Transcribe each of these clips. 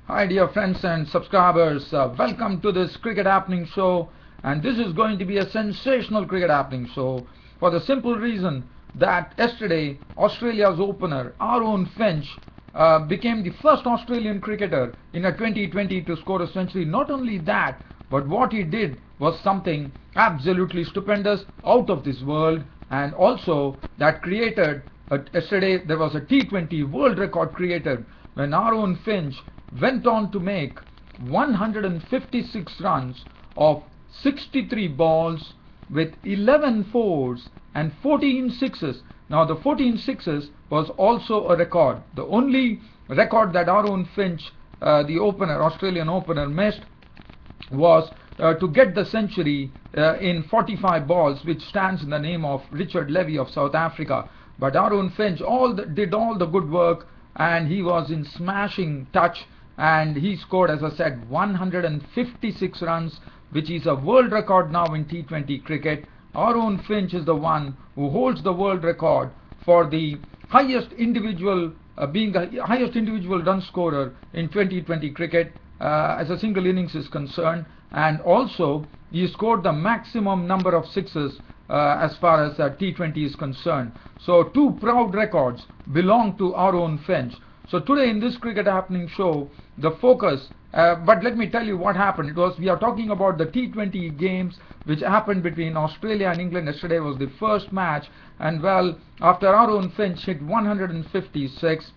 Hi dear friends and subscribers, welcome to this Cricket Happening show, and this is going to be a sensational Cricket Happening show for the simple reason that yesterday Australia's opener Aaron Finch became the first Australian cricketer in a 2020 to score a century. Not only that, but what he did was something absolutely stupendous, out of this world, and also that created yesterday there was a T20 world record created when Aaron Finch went on to make 156 runs of 63 balls with 11 fours and 14 sixes. Now the 14 sixes was also a record. The only record that Aaron Finch, the opener, Australian opener, missed was to get the century in 45 balls, which stands in the name of Richard Levy of South Africa. But Aaron Finch did all the good work, and he was in smashing touch, and he scored, as I said, 156 runs, which is a world record now in T20 cricket. Aaron Finch is the one who holds the world record for the highest individual, being the highest individual run scorer in 2020 cricket as a single innings is concerned, and also he scored the maximum number of sixes as far as T20 is concerned. So two proud records belong to Aaron Finch. So today in this Cricket Happening show, the focus, but let me tell you what happened. We are talking about the T20 games which happened between Australia and England. Yesterday was the first match, and well, after Aaron Finch hit 156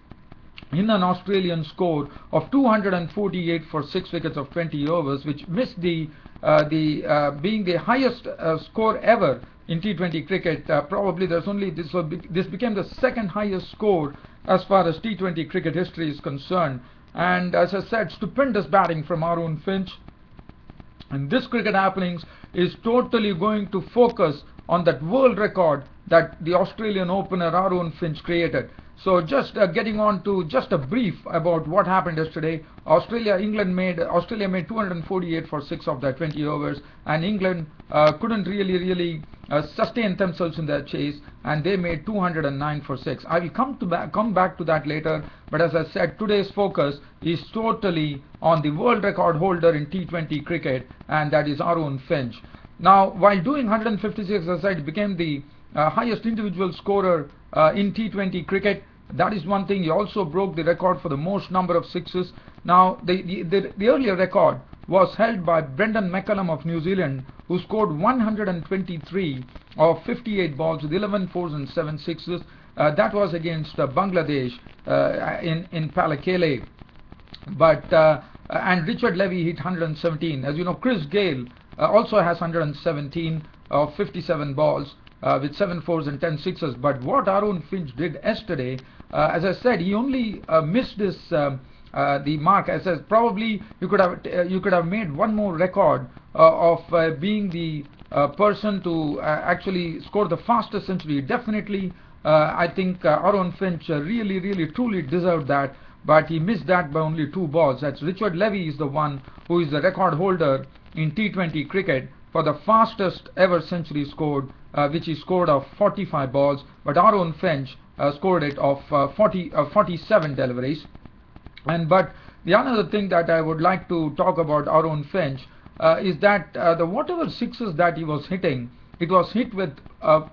in an Australian score of 248 for 6 wickets of 20 overs, which missed being the highest score ever in T20 cricket. Probably there's only this. So this became the second highest score as far as T20 cricket history is concerned. And as I said, stupendous batting from Aaron Finch. And this Cricket Happenings is totally going to focus on that world record that the Australian opener Aaron Finch created. So just getting on to just a brief about what happened yesterday. Australia made 248 for 6 of their 20 overs, and England couldn't really sustain themselves in their chase, and they made 209 for 6. I will come back to that later, but as I said, today's focus is totally on the world record holder in T20 cricket, and that is Aaron Finch. Now, while doing 156, as I said, he became the highest individual scorer in T20 cricket. That is one thing. He also broke the record for the most number of sixes. Now, the earlier record was held by Brendan McCullum of New Zealand, who scored 123 of 58 balls with 11 fours and 7 sixes. That was against Bangladesh in Palakkale. But and Richard Levy hit 117. As you know, Chris Gale also has 117 of 57 balls with 7 fours and 10 sixes. But what Aaron Finch did yesterday, as I said, he only missed this the mark. As I said, probably you could have made one more record of being the person to actually score the fastest century. Definitely, I think Aaron Finch really truly deserved that, but he missed that by only 2 balls. That's Richard Levy is the one who is the record holder in T20 cricket for the fastest ever century scored, which he scored of 45 balls, but Aaron Finch scored it of 47 deliveries. But the another thing that I would like to talk about Aaron Finch is that the whatever sixes that he was hitting, it was hit with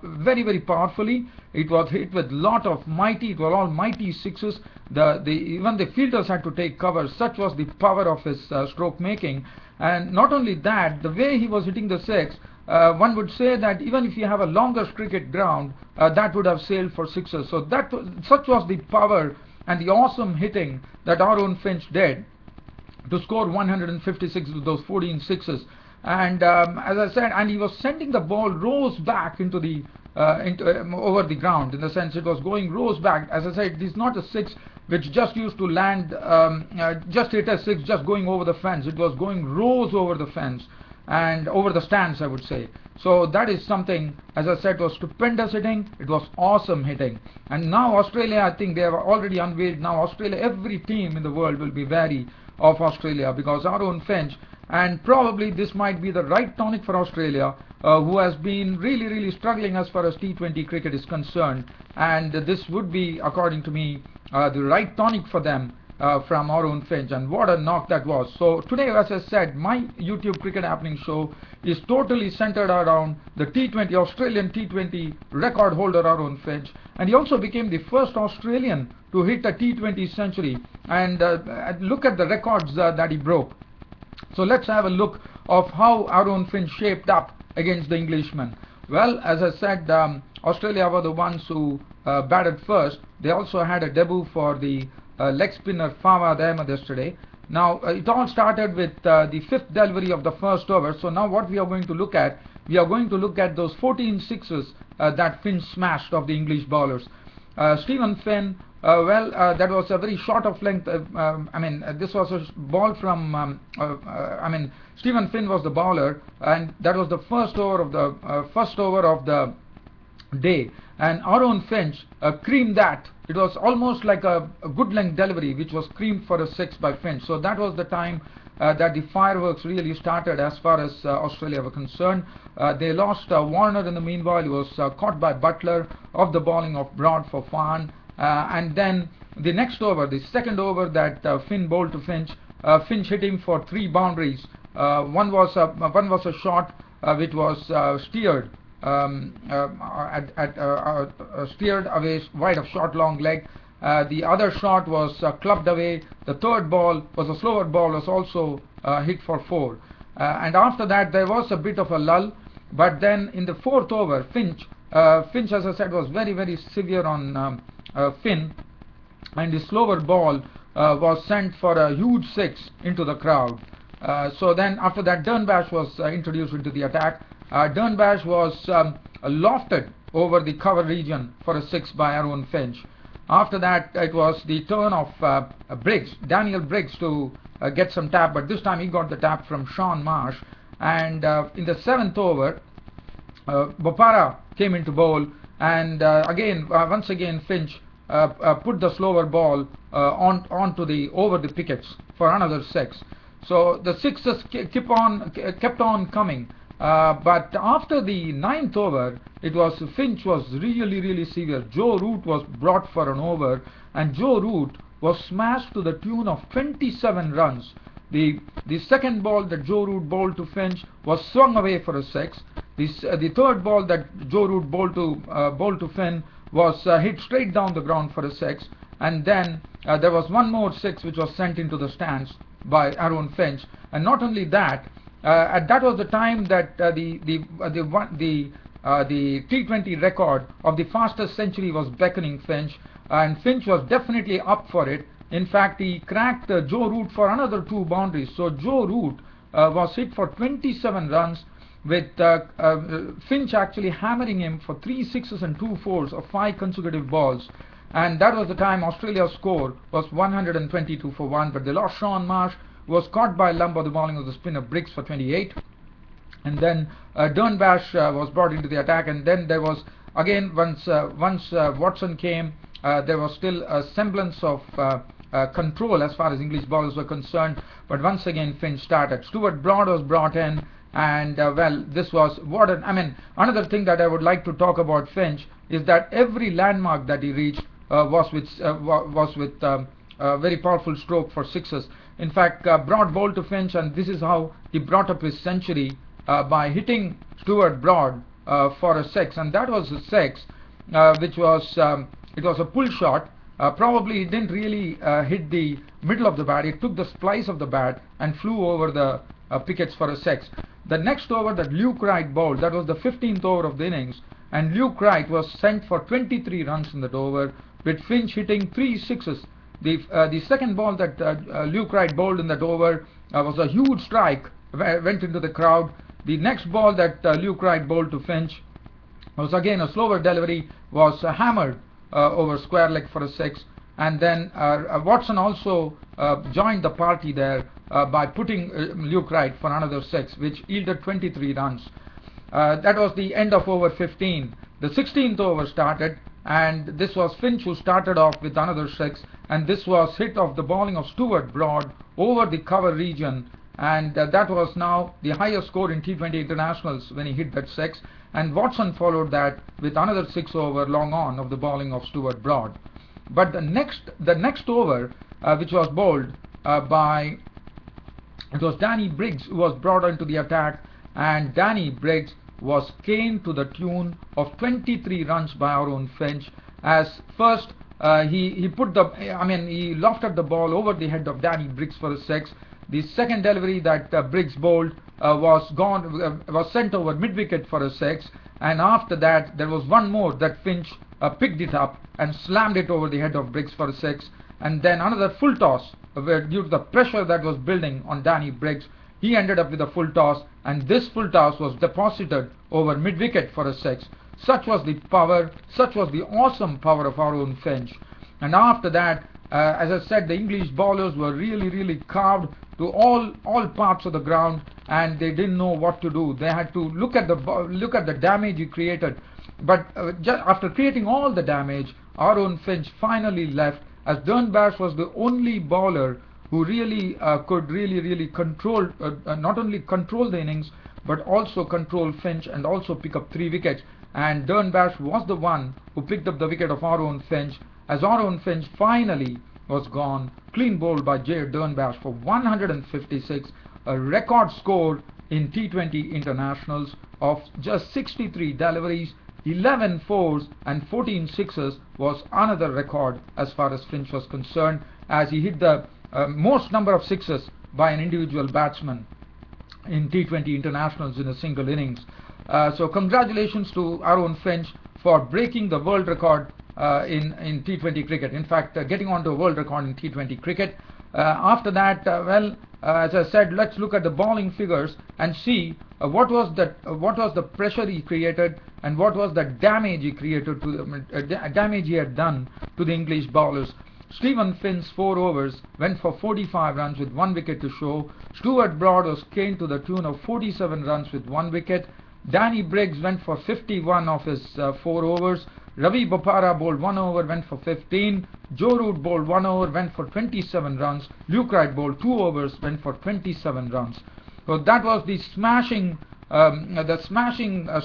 very powerfully. It was hit with lot of mighty. It were all mighty sixes. Even the fielders had to take cover. Such was the power of his stroke making. And not only that, the way he was hitting the six, one would say that even if you have a longer cricket ground, that would have sailed for sixes. So such was the power and the awesome hitting that Aaron Finch did to score 156 with those 14 sixes. And as I said, and he was sending the ball rows back into the over the ground, in the sense it was going rows back. As I said, it is not a six which just used to land, just hit a six just going over the fence. It was going rows over the fence and over the stands, I would say. So that is something, as I said, was stupendous hitting. It was awesome hitting. And now Australia, I think they have already unveiled. Now Australia, every team in the world will be wary of Australia because Aaron Finch, and probably this might be the right tonic for Australia, who has been really struggling as far as T20 cricket is concerned, and this would be, according to me, the right tonic for them from Aaron Finch, and what a knock that was. So today, as I said, my YouTube Cricket Happening show is totally centered around the T20, Australian T20 record holder Aaron Finch, and he also became the first Australian to hit a T20 century, and look at the records that he broke. So let's have a look of how Aaron Finch shaped up against the Englishman. Well, as I said, Australia were the ones who batted first. They also had a debut for the leg spinner Fawad Ahmed yesterday. Now it all started with the fifth delivery of the first over. So now what we are going to look at, we are going to look at those 14 sixes that Finch smashed of the English bowlers. Stephen Finn, that was a very short of length. This was a ball from. Stephen Finn was the bowler, and that was the first over of the day. And Aaron Finch creamed that. It was almost like a good length delivery, which was creamed for a six by Finch. So that was the time that the fireworks really started as far as Australia were concerned. They lost Warner in the meanwhile. He was caught by Butler off the bowling of Broad for Farn. And then the next over, the second over that Finn bowled to Finch, Finch hit him for 3 boundaries. One was a shot which was steered steered away wide of short long leg. The other shot was clubbed away. The third ball was a slower ball, was also hit for 4. And after that there was a bit of a lull. But then in the fourth over, Finch, as I said, was very, very severe on Finn, and the slower ball was sent for a huge 6 into the crowd. So then after that, Dernbash was introduced into the attack. Dernbash was lofted over the cover region for a 6 by Aaron Finch. After that, it was the turn of Daniel Briggs, to get some tap, but this time he got the tap from Sean Marsh. And in the 7th over, Bopara came into bowl, and once again Finch put the slower ball onto over the pickets for another 6. So the sixes kept on coming. But after the 9th over, Finch was really, really severe. Joe Root was brought for an over, and Joe Root was smashed to the tune of 27 runs. The second ball that Joe Root bowled to Finch was swung away for a 6. The third ball that Joe Root bowled to Finn was hit straight down the ground for a 6. And then there was one more 6 which was sent into the stands by Aaron Finch. And not only that, that was the time that the T20 record of the fastest century was beckoning Finch, and Finch was definitely up for it. In fact, he cracked Joe Root for another 2 boundaries. So Joe Root was hit for 27 runs, with Finch actually hammering him for 3 sixes and 2 fours of 5 consecutive balls. And that was the time Australia's score was 122 for 1, but they lost Sean Marsh, who was caught by lump of the bowling of the spinner Briggs for 28. And then Dernbash was brought into the attack, and then there was again, once Watson came, there was still a semblance of control as far as English bowlers were concerned, but once again Finch started. Stuart Broad was brought in, and this was another thing that I would like to talk about Finch is that every landmark that he reached was with very powerful stroke for sixes. In fact, Broad bowled to Finch, and this is how he brought up his century, by hitting Stuart Broad for a 6, and that was a 6 which was it was a pull shot. Probably it didn't really hit the middle of the bat. It took the splice of the bat and flew over the pickets for a 6. The next over that Luke Wright bowled, that was the 15th over of the innings, and Luke Wright was sent for 23 runs in that over, with Finch hitting 3 sixes. The second ball that Luke Wright bowled in that over was a huge strike, went into the crowd. The next ball that Luke Wright bowled to Finch was again a slower delivery, was hammered over square leg for a 6. And then Watson also joined the party there by putting Luke Wright for another 6, which yielded 23 runs. That was the end of over 15. The 16th over started, and this was Finch who started off with another 6, and this was hit off the bowling of Stuart Broad over the cover region, and that was now the highest score in T20 internationals when he hit that 6. And Watson followed that with another 6 over long on of the bowling of Stuart Broad. But the next over, which was bowled by, it was Danny Briggs who was brought into the attack, and Danny Briggs was caned to the tune of 23 runs by Aaron Finch. As first he lofted the ball over the head of Danny Briggs for a six. The second delivery that Briggs bowled was sent over mid-wicket for a six, and after that there was one more that Finch picked it up and slammed it over the head of Briggs for a six, and then another full toss where, due to the pressure that was building on Danny Briggs, he ended up with a full toss, and this full toss was deposited over mid-wicket for a six. Such was the power, such was the awesome power of Aaron Finch. And after that, as I said, the English bowlers were really carved to all parts of the ground, and they didn't know what to do. They had to look at the damage he created. But just after creating all the damage, Aaron Finch finally left, as Dernbash was the only bowler who really could really control, not only control the innings, but also control Finch and also pick up 3 wickets. And Dernbash was the one who picked up the wicket of Aaron Finch, as Aaron Finch finally was gone, clean bowled by J. Dernbash for 156, a record score in T20 internationals of just 63 deliveries, 11 fours and 14 sixes was another record as far as Finch was concerned, as he hit the most number of sixes by an individual batsman in T20 internationals in a single innings. So congratulations to Aaron Finch for breaking the world record in T20 cricket. In fact, getting on to a world record in T20 cricket. After that, as I said, let's look at the bowling figures and see what was the pressure he created and what was the damage he created to the damage he had done to the English bowlers. Stephen Finn's 4 overs went for 45 runs with 1 wicket to show. Stuart Broad was caned to the tune of 47 runs with 1 wicket. Danny Briggs went for 51 of his 4 overs. Ravi Bopara bowled 1 over, went for 15. Joe Root bowled 1 over, went for 27 runs. Luke Wright bowled 2 overs, went for 27 runs. So that was the smashing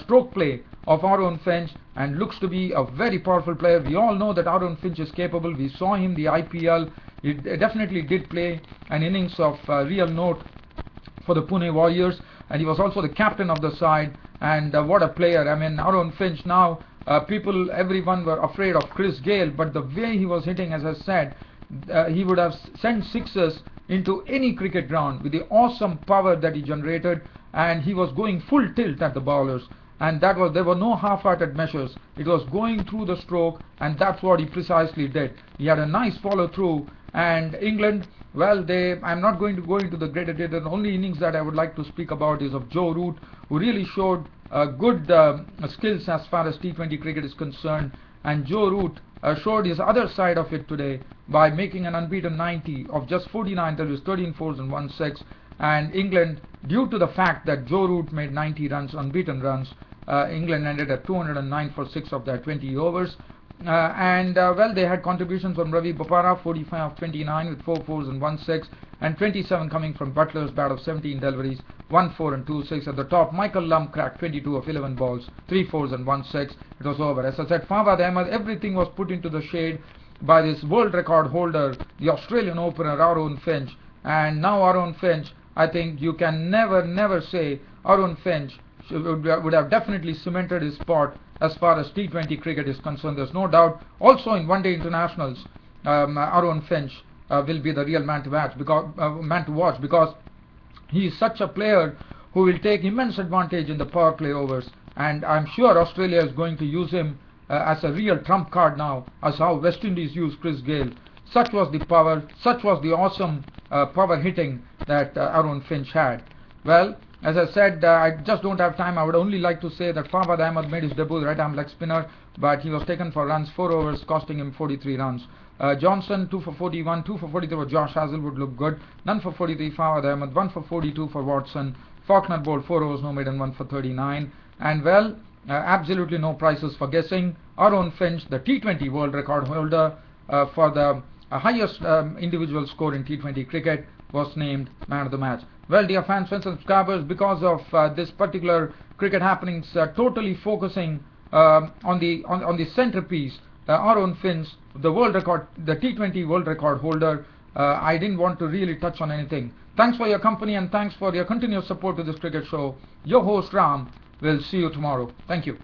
stroke play of Aaron Finch, and looks to be a very powerful player. We all know that Aaron Finch is capable. We saw him in the IPL. He definitely did play an innings of real note for the Pune Warriors, and he was also the captain of the side. And what a player! I mean, Aaron Finch now. Everyone were afraid of Chris Gale, but the way he was hitting, as I said, he would have sent sixes into any cricket ground with the awesome power that he generated, and he was going full tilt at the bowlers, and there were no half-hearted measures. It was going through the stroke, and that's what he precisely did. He had a nice follow-through, and England, well, I'm not going to go into the greater detail. The only innings that I would like to speak about is of Joe Root, who really showed good skills as far as T20 cricket is concerned. And Joe Root showed his other side of it today by making an unbeaten 90 of just 49 deliveries, 13 fours and 1 6. And England, due to the fact that Joe Root made 90 runs, unbeaten runs, England ended at 209 for 6 of their 20 overs. They had contributions from Ravi Bopara, 45 of 29 with 4 fours and 1 6, and 27 coming from Butler's bat of 17 deliveries, 1 4 and 2 6. At the top, Michael Lumb cracked 22 of 11 balls, 3 fours and 1 6. It was over. As I said, Fawad Ahmed, everything was put into the shade by this world record holder, the Australian opener Aaron Finch. And now Aaron Finch, I think you can never say Aaron Finch would have definitely cemented his spot as far as T20 cricket is concerned. There's no doubt. Also in one-day internationals, Aaron Finch will be the real man to watch, because he is such a player who will take immense advantage in the power play overs, and I'm sure Australia is going to use him as a real trump card now, as how West Indies used Chris Gale. Such was the power, such was the awesome power hitting that Aaron Finch had. Well, as I said, I just don't have time. I would only like to say that Fawad Ahmed made his debut, right-arm leg spinner, but he was taken for runs, 4 overs, costing him 43 runs. Johnson, 2 for 41, 2 for 43 for Josh Hazlewood, looked good. None for 43, Fawad Ahmed, 1 for 42 for Watson. Faulkner bowled 4 overs, no maiden, 1 for 39. And well, absolutely no prizes for guessing. Aaron Finch, the T20 world record holder for the highest individual score in T20 cricket, was named man of the match. Well, dear fans, friends and subscribers, because of this particular cricket happenings totally focusing on the centerpiece, Aaron Finch, the world record, the T20 world record holder, I didn't want to really touch on anything. Thanks for your company and thanks for your continuous support to this cricket show. Your host Ram will see you tomorrow. Thank you.